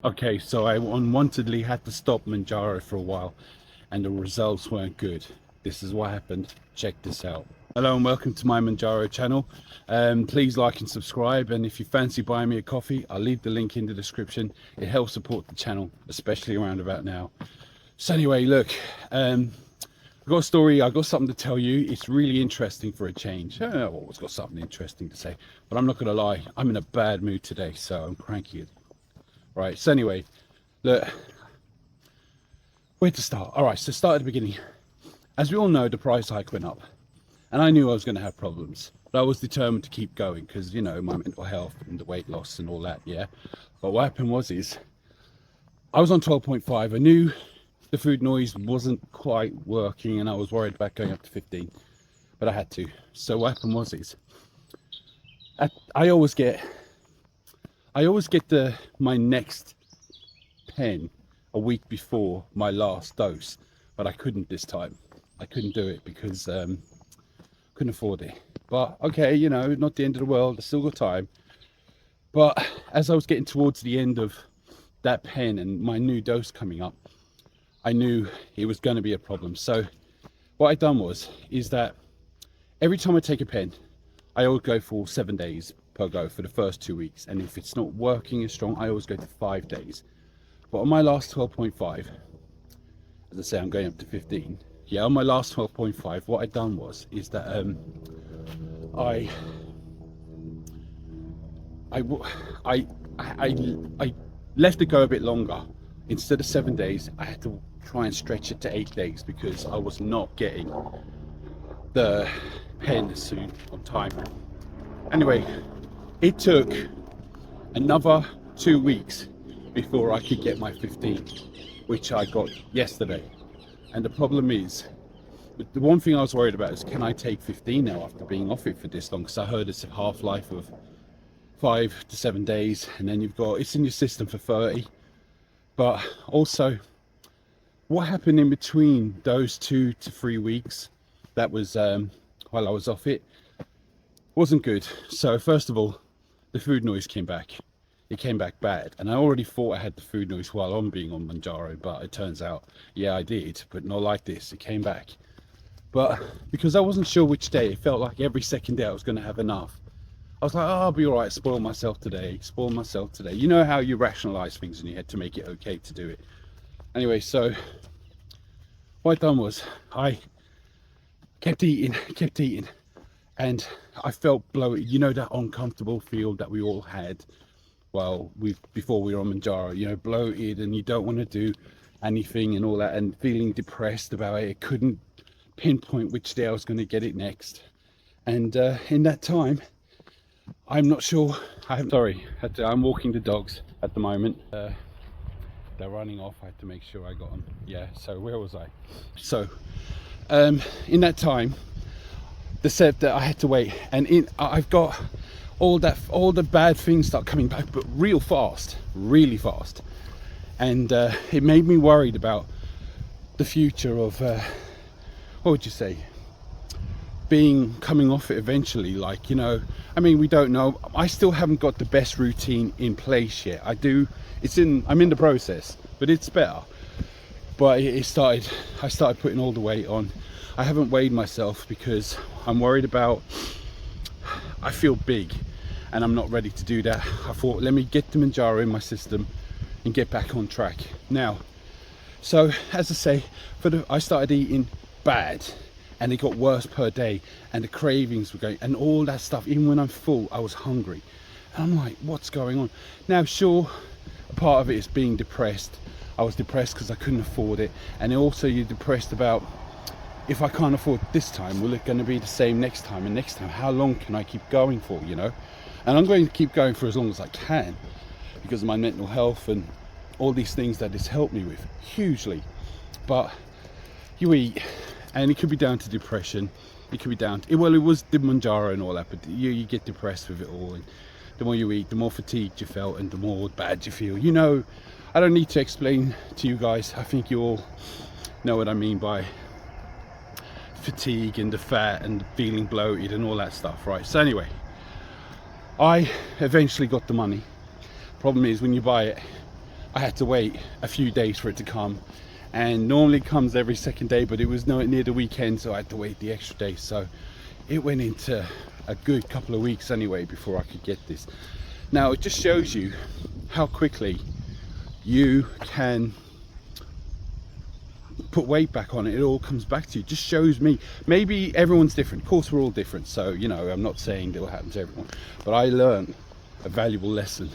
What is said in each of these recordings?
Okay, so I unwantedly had to stop Mounjaro for a while and the results weren't good. This is what happened. Check this out. Hello and welcome to my Mounjaro channel. Please like and subscribe, and if you fancy buying me a coffee, I'll leave the link in the description. It helps support the channel, especially around about now. So anyway, look, I've got a story, I've got something to tell you. It's really interesting for a change. I've always got something interesting to say, but I'm not gonna lie, I'm in a bad mood today, so I'm cranky. Right, so anyway, look, where to start? All right, so start at the beginning. As we all know, the price hike went up, and I knew I was going to have problems, but I was determined to keep going because, you know, my mental health and the weight loss and all that, yeah. But what happened was I was on 12.5. I knew the food noise wasn't quite working, and I was worried about going up to 15, but I had to. So what happened was I always get my next pen a week before my last dose, but I couldn't this time. I couldn't do it because couldn't afford it. But okay, you know, not the end of the world. I still got time. But as I was getting towards the end of that pen and my new dose coming up, I knew it was going to be a problem. So what I done is that every time I take a pen, I always go for 7 days per go for the first 2 weeks, and if it's not working as strong, I always go to 5 days. But on my last 12.5, as I say, I'm going up to 15. Yeah, on my last 12.5, what I done is that I left it go a bit longer. Instead of 7 days, I had to try and stretch it to 8 days because I was not getting the pen soon on time. Anyway, it took another 2 weeks before I could get my 15, which I got yesterday. And the problem is, the one thing I was worried about is, can I take 15 now after being off it for this long? Because I heard it's a half-life of 5 to 7 days, and then it's in your system for 30. But also, what happened in between those 2 to 3 weeks, that was while I was off it, wasn't good. So first of all, the food noise came back. It came back bad, and I already thought I had the food noise while I'm being on Mounjaro, but it turns out, yeah, I did, but not like this. It came back. But because I wasn't sure which day, it felt like every second day I was going to have enough. I was like, oh, I'll be all right, spoil myself today. You know how you rationalize things in your head to make it okay to do it. Anyway, so what I done was I kept eating, and I felt bloated. You know that uncomfortable feel that we all had before we were on Mounjaro, you know, bloated, and you don't want to do anything and all that, and feeling depressed about it. I couldn't pinpoint which day I was going to get it next, and in that time, I'm not sure. I'm walking the dogs at the moment. They're running off. I had to make sure I got them. Yeah, so where was I? So in that time, they said that I had to wait, and I've got all the bad things start coming back, but really fast, and it made me worried about the future of what would you say, coming off it eventually. Like, you know, I mean, we don't know. I still haven't got the best routine in place yet. I'm in the process, but it's better. But I started putting all the weight on. I haven't weighed myself because I'm worried about, I feel big and I'm not ready to do that. I thought, let me get the Mounjaro in my system and get back on track. Now, so as I say, I started eating bad, and it got worse per day, and the cravings were going, and all that stuff. Even when I'm full, I was hungry, and I'm like, what's going on? Now, sure, a part of it is being depressed. I was depressed because I couldn't afford it, and also you're depressed about, if I can't afford this time, will it going to be the same next time, and next time? How long can I keep going for, you know? And I'm going to keep going for as long as I can because of my mental health and all these things that it's helped me with hugely. But you eat, and it could be down to depression. It could be down to, well, it was the Mounjaro and all that, but you get depressed with it all. And the more you eat, the more fatigued you felt, and the more bad you feel. You know, I don't need to explain to you guys. I think you all know what I mean by fatigue and the fat and feeling bloated and all that stuff, right? So anyway, I eventually got the money. Problem is, when you buy it, I had to wait a few days for it to come, and normally it comes every second day, but it was nowhere near the weekend, so I had to wait the extra day. So it went into a good couple of weeks anyway before I could get this. Now it just shows you how quickly you can put weight back on it. It all comes back to you. Just shows me, maybe everyone's different, of course we're all different, so you know, I'm not saying that will happen to everyone, but I learned a valuable lesson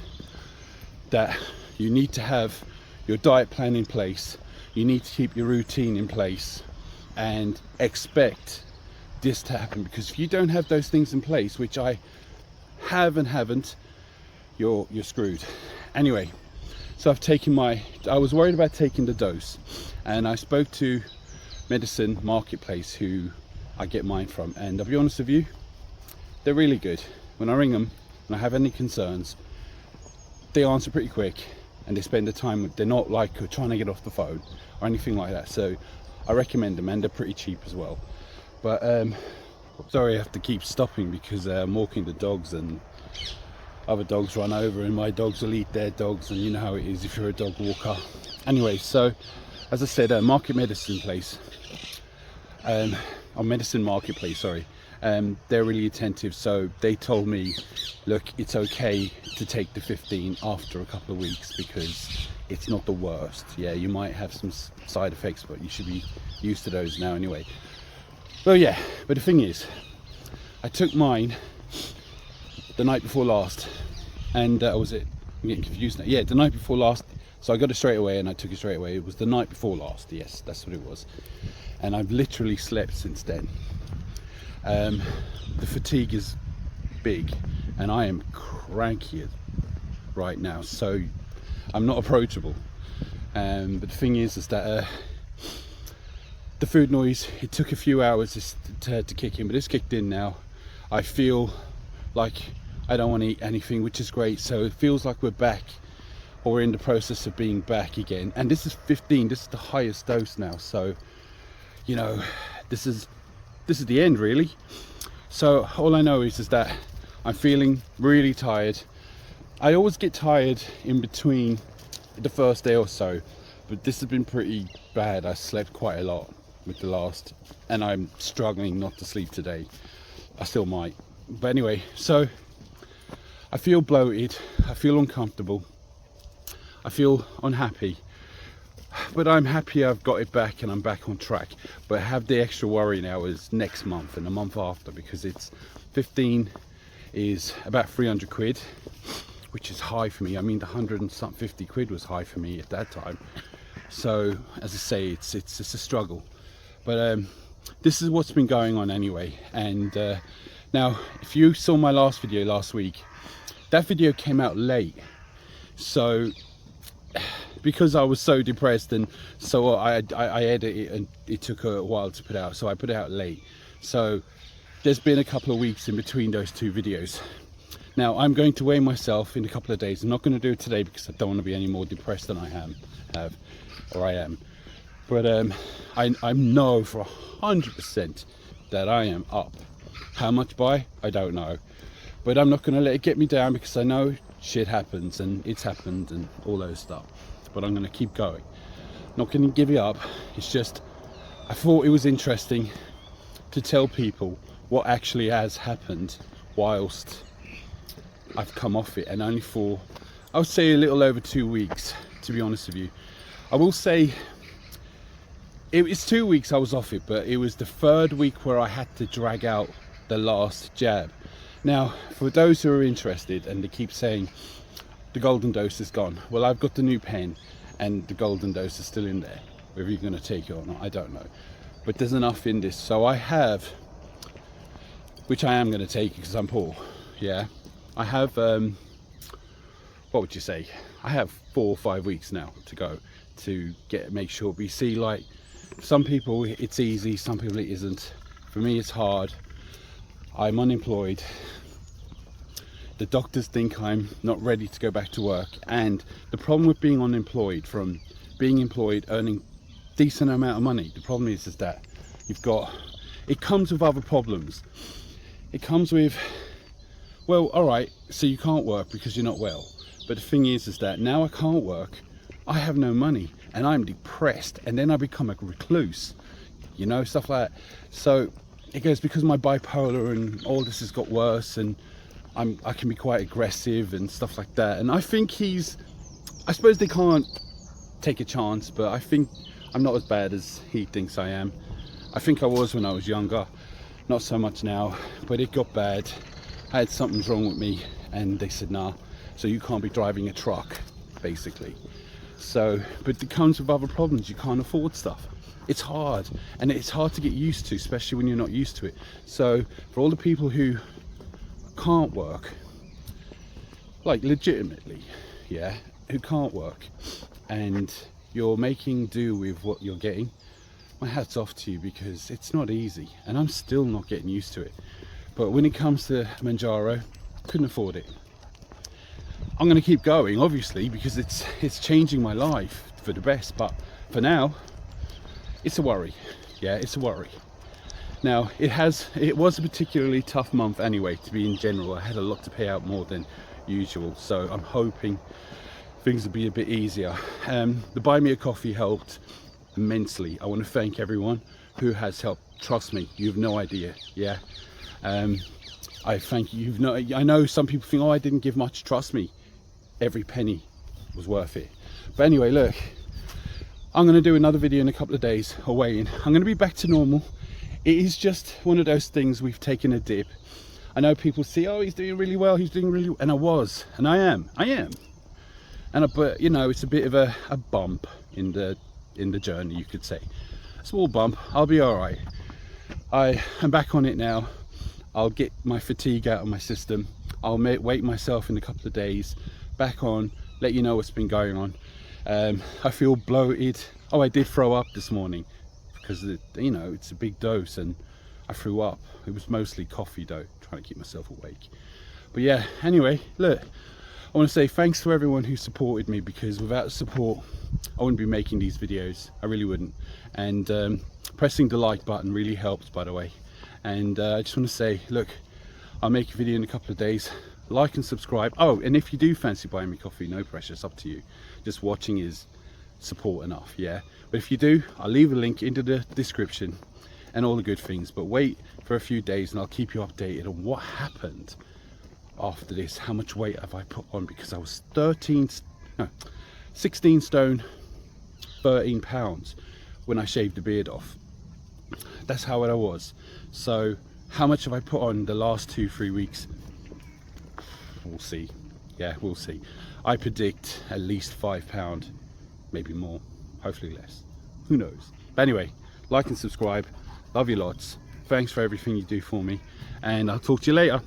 that you need to have your diet plan in place, you need to keep your routine in place and expect this to happen, because if you don't have those things in place, which I have and haven't, you're screwed. Anyway, so I was worried about taking the dose, and I spoke to Medicine Marketplace, who I get mine from, and I'll be honest with you, they're really good. When I ring them and I have any concerns, they answer pretty quick, and they spend the time. They're not like trying to get off the phone or anything like that, so I recommend them, and they're pretty cheap as well. But sorry, I have to keep stopping because I'm walking the dogs and other dogs run over, and my dogs will eat their dogs, and you know how it is if you're a dog walker. Anyway, so as I said, Medicine Marketplace, sorry, they're really attentive. So they told me, look, it's okay to take the 15 after a couple of weeks because it's not the worst. Yeah, you might have some side effects, but you should be used to those now anyway. Well, yeah, but the thing is, I took mine the night before last, and was it, I'm getting confused now. Yeah, the night before last. So I got it straight away and I took it straight away. It was the night before last, yes, that's what it was. And I've literally slept since then. The fatigue is big and I am cranky right now, so I'm not approachable. But the thing is that the food noise, it took a few hours to kick in, but it's kicked in now. I feel like I don't want to eat anything, which is great. So it feels like we're back, or we're in the process of being back again. And this is 15, this is the highest dose now, so you know, this is the end really. So all I know is that I'm feeling really tired. I always get tired in between the first day or so, but this has been pretty bad. I slept quite a lot with the last, and I'm struggling not to sleep today. I still might, but anyway, so I feel bloated, I feel uncomfortable, I feel unhappy, but I'm happy I've got it back and I'm back on track. But I have the extra worry now is next month and the month after, because it's 15 is about 300 quid, which is high for me. I mean, the 150 quid was high for me at that time. So as I say, it's a struggle, but this is what's been going on anyway. And now, if you saw my last video last week, that video came out late, so because I was so depressed, and so I edited it and it took a while to put out, so I put it out late. So there's been a couple of weeks in between those two videos. Now I'm going to weigh myself in a couple of days. I'm not going to do it today because I don't want to be any more depressed than I am. But I know for 100% that I am up. How much by? I don't know. But I'm not going to let it get me down, because I know shit happens, and it's happened and all those stuff. But I'm going to keep going. Not going to give it up. It's just, I thought it was interesting to tell people what actually has happened whilst I've come off it, and only for, I would say, a little over 2 weeks, to be honest with you. I will say it's 2 weeks I was off it, but it was the third week where I had to drag out the last jab. Now, for those who are interested and they keep saying the golden dose is gone, well, I've got the new pen and the golden dose is still in there. Whether you're going to take it or not, I don't know, but there's enough in this. So I have, which I am going to take because I'm poor, yeah, I have what would you say, I have 4 or 5 weeks now to go to make sure. We see, like, some people it's easy, some people it isn't. For me it's hard. I'm unemployed. The doctors think I'm not ready to go back to work, and the problem with being unemployed, from being employed, earning decent amount of money, the problem is that you've got, it comes with other problems. It comes with, well, all right, so you can't work because you're not well, but the thing is that now I can't work I have no money and I'm depressed, and then I become a recluse, you know, stuff like that. So it goes, because my bipolar and all this has got worse, and I can be quite aggressive and stuff like that. And I think I suppose they can't take a chance, but I think I'm not as bad as he thinks I am. I think I was when I was younger, not so much now, but it got bad. I had something's wrong with me, and they said, nah, so you can't be driving a truck, basically. So, but it comes with other problems. You can't afford stuff. It's hard, and it's hard to get used to, especially when you're not used to it. So for all the people who can't work, like legitimately, yeah, who can't work, and you're making do with what you're getting, my hat's off to you, because it's not easy, and I'm still not getting used to it. But when it comes to Mounjaro, couldn't afford it. I'm going to keep going, obviously, because it's changing my life for the best, but for now it's a worry. Yeah, it's a worry. Now it was a particularly tough month anyway, to be in general. I had a lot to pay out more than usual, so I'm hoping things will be a bit easier. The buy me a coffee helped immensely. I want to thank everyone who has helped. Trust me, you have no idea. Yeah, I thank you. I know some people think, oh, I didn't give much. Trust me, every penny was worth it. But anyway, look, I'm going to do another video in a couple of days, or weighing. I'm going to be back to normal. It is just one of those things. We've taken a dip. I know people see, oh, he's doing really well, he's doing really well. And I was, and I am. And but you know, it's a bit of a bump in the journey, you could say. A small bump. I'll be all right. I'm back on it now. I'll get my fatigue out of my system. I'll weight myself in a couple of days, back on, let you know what's been going on. I feel bloated. Oh, I did throw up this morning, because you know, it's a big dose, and I threw up. It was mostly coffee though, trying to keep myself awake. But yeah, anyway, look, I want to say thanks to everyone who supported me, because without support I wouldn't be making these videos. I really wouldn't. And pressing the like button really helps, by the way. And I just want to say, look, I'll make a video in a couple of days. Like and subscribe. Oh, and if you do fancy buying me coffee, no pressure, it's up to you. Just watching is support enough, yeah. But if you do, I'll leave a link into the description and all the good things. But wait for a few days and I'll keep you updated on what happened after this. How much weight have I put on? Because I was 16 stone 13 pounds when I shaved the beard off. That's how I was. So how much have I put on the last 2-3 weeks? We'll see. Yeah, we'll see. I predict at least 5 pounds, maybe more, hopefully less, who knows. But anyway, like and subscribe. Love you lots. Thanks for everything you do for me, and I'll talk to you later.